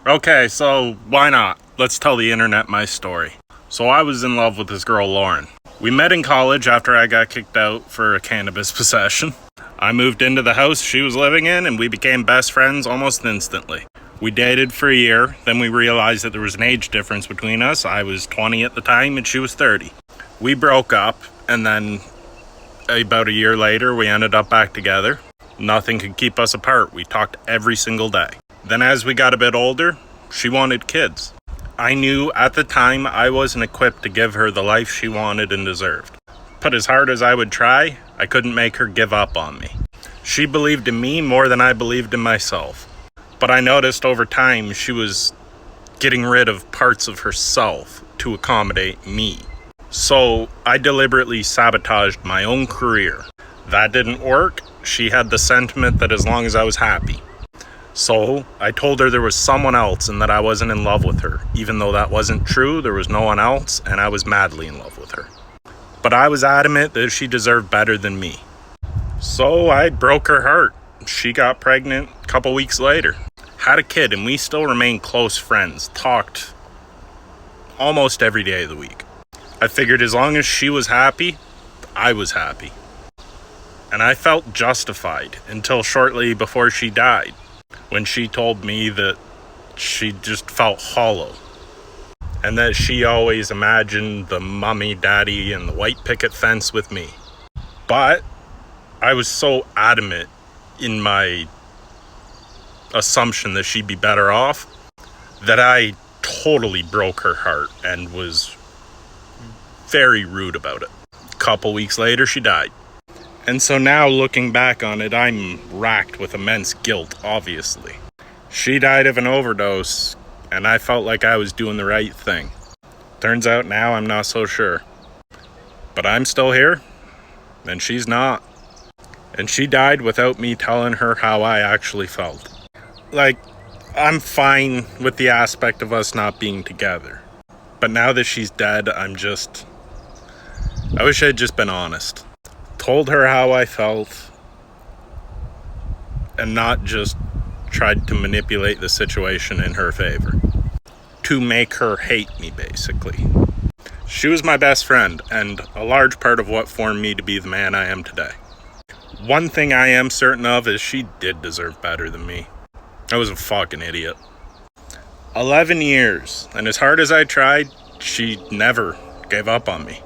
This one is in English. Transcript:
Okay, so why not? Let's tell the internet my story. So I was in love with this girl, Lauren. We met in college after I got kicked out for a cannabis possession. I moved into the house she was living in and we became best friends almost instantly. We dated for a year, then we realized that there was an age difference between us. I was 20 at the time and she was 30. We broke up and then about a year later we ended up back together. Nothing could keep us apart. We talked every single day. Then as we got a bit older, she wanted kids. I knew at the time I wasn't equipped to give her the life she wanted and deserved. But as hard as I would try, I couldn't make her give up on me. She believed in me more than I believed in myself. But I noticed over time she was getting rid of parts of herself to accommodate me. So I deliberately sabotaged my own career. That didn't work. She had the sentiment that as long as I was happy. So I told her there was someone else and that I wasn't in love with her. Even though that wasn't true, there was no one else and I was madly in love with her. But I was adamant that she deserved better than me. So I broke her heart. She got pregnant a couple weeks later. Had a kid and we still remain close friends. Talked almost every day of the week. I figured as long as she was happy, I was happy. And I felt justified until shortly before she died, when she told me that she just felt hollow and that she always imagined the mommy, daddy, and the white picket fence with me. But I was so adamant in my assumption that she'd be better off that I totally broke her heart and was very rude about it. A couple weeks later, she died. And so now looking back on it, I'm racked with immense guilt, obviously. She died of an overdose, and I felt like I was doing the right thing. Turns out now I'm not so sure. But I'm still here, and she's not. And she died without me telling her how I actually felt. Like, I'm fine with the aspect of us not being together. But now that she's dead, I wish I'd just been honest. Told her how I felt and not just tried to manipulate the situation in her favor to make her hate me, basically. She was my best friend and a large part of what formed me to be the man I am today. One thing I am certain of is she did deserve better than me. I was a fucking idiot. 11 years, and as hard as I tried, she never gave up on me.